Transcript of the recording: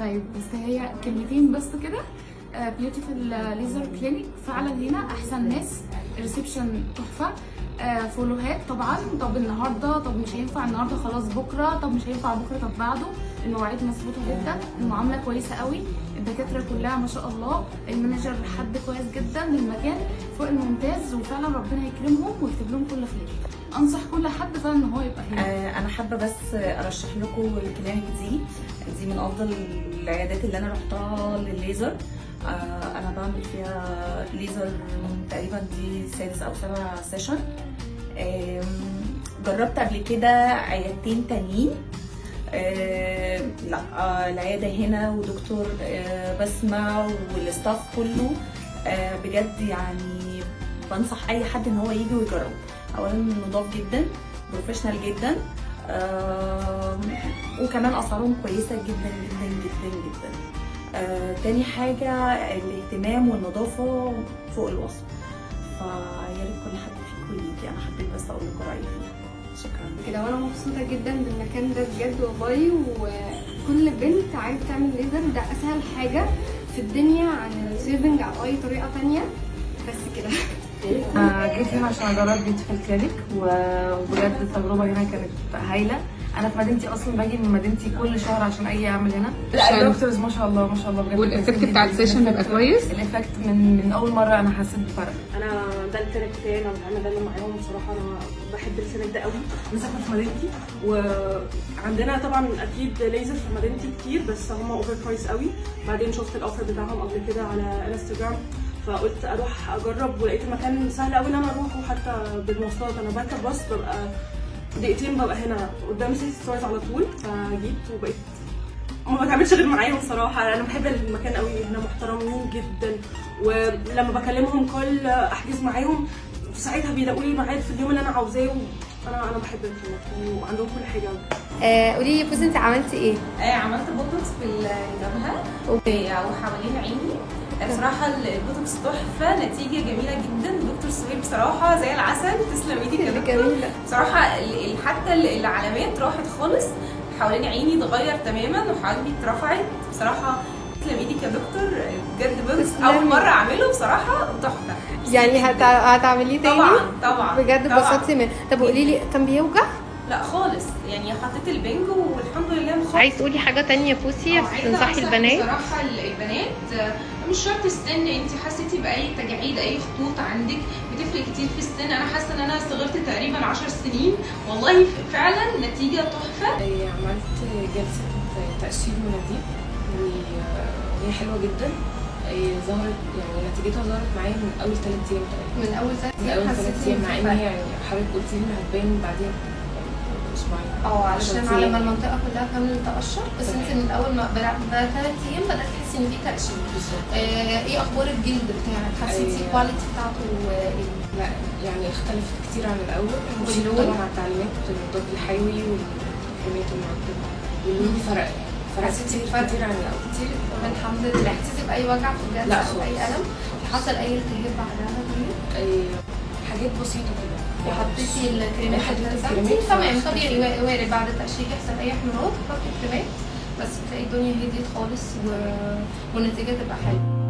طيب بس هي كلمتين بس كده. بيوتيفول ليزر كلينيك فعلا هنا احسن ناس، الريسبشن تحفه، فولوهات طبعا. طب النهارده، طب مش هينفع النهارده خلاص بكره، طب مش هينفع بكره طب بعده. المواعيد مظبوطه جدا، المعامله كويسه قوي، الدكاتره كلها ما شاء الله، المانجر حد كويس جدا للمكان فوق الممتاز، وفعلا ربنا يكرمهم ويكتب لهم كل خير. انصح كل حد فعلا ان هو يبقى هنا. انا حابه بس ارشح لكم الكلينيك دي من افضل العيادات اللي انا رحتها للليزر. انا بعمل فيها ليزر تقريبا دي 6 أو 7 سيشن. جربت قبل كده عيادتين تانيين، لا العياده هنا ودكتور بسمة والاستاف كله بجد يعني بنصح اي حد ان هو يجي ويجرب. اولا نضاف جدا، بروفيشنال جدا، وكمان اسعارهم كويسه جدا جدا جدا جدا. تاني حاجه الاهتمام والنظافه فوق الوصف، فيا ريت كل حد فيكم يجي. انا حبيت بس اقول لكم رايي فيها. شكرا كده، وانا مبسوطه جدا بالمكان ده بجد والله. وكل بنت عايزه تعمل ليزر ده اسهل حاجه في الدنيا عن السيفنج او اي طريقه تانية. بس كده. جيت هنا عشان اجرب بيوتيفول كلينيك، وبجد التجربه هنا كانت هايله. انا في مدينتي اصلا باجي من مدينتي كل شهر عشان اجي اعمل هنا. لا الدكتورز ما شاء الله ما شاء الله بجد. والافكت بتاع السيشن بيبقى كويس. الافكت من اول مره انا حسيت بفرق. انا ده الكلينيك بتاعي، انا بتعامل دايما معاهم. بصراحه انا بحب الكلينيك ده قوي. انا ساكنه في مدينتي، وعندنا طبعا اكيد ليزر في مدينتي كتير، بس هم اوفر برايس قوي. بعدين شفت الاوفر بتاعهم قبل كده على انستجرام، فقلت اروح اجرب، ولقيت المكان سهل قوي ان انا اروح. وحتى بالمواصلات انا بركب باص ببقى دقيقتين ببقى هنا قدام سيتي ستارز على طول. فجيت وبقيت ما بتعملش غير معاهم. صراحه انا بحب المكان قوي، هنا محترمين جدا. ولما بكلمهم كل احجز معاهم في ساعتها بيلاقوا لي ميعاد في اليوم اللي انا عاوزاه. انا بحب المكان وعندهم كل حاجه. قولي لي بوز، انت عملتي ايه؟ عملت بوتوكس في الجبهه وحوالين عيني. بصراحه البوتوكس تحفه، نتيجه جميله جدا. دكتور سهير بصراحه زي العسل، تسلم ايدك يا دكتور. بصراحه حتى العلامات راحت خالص، حوالين عيني اتغير تماما وحواجبي اترفعت. بصراحه تسلم ايدك يا دكتور بجد. بوتوكس اول مره اعمله بصراحه تحفه. يعني هتعمليه تاني؟ طبعا بجد اتبسطتي منه. طب قولي لي، كان بيوجع؟ لا خالص، يعني حطيت البنج والحمد لله خالص. عايز تقولي حاجه تانية بوسي تنصحي البنات؟ بصراحه البنات مش شرط السن، انت حسيتي باي تجاعيد اي خطوط عندك بتفرق كتير في السن. انا حاسه ان انا صغرت تقريبا 10 سنين والله، فعلا نتيجه تحفه. عملت جلسه تقشير مناديل وهي حلوه جدا. ظهرت يعني نتيجتها ظهرت معايا من اول 3 ايام تقريبا. من اول 3 ايام مع اني يعني حضرتك قلتي لي هتبان بعدين اسبوعين. علشان على ما المنطقه كلها كامله تقشر. بس انت من اول ما بعد 3 ايام بدات تحسي ان في تقشير. ايه اخبار الجلد بتاعك؟ حسيتي الكواليتي بتاعته ايه؟ لا يعني اختلفت كتير عن الاول. واللون؟ طبعا على التعليمات المضاد الحيوي والكريمات المرطبه، واللون فرق حسيتي كتير عن الاول كتير. الحمد لله. حسيتي باي وجع في الجلد؟ لا او اي الم؟ حصل اي التهاب بعدها؟ حاجات بسيطه كده. وحطيتي الكريمات تمام. طبيعي وارد بعد التقشير يحصل اي احمرار، حطي الكريمات بس تلاقي الدنيا هديت خالص والنتيجه تبقى حلوه.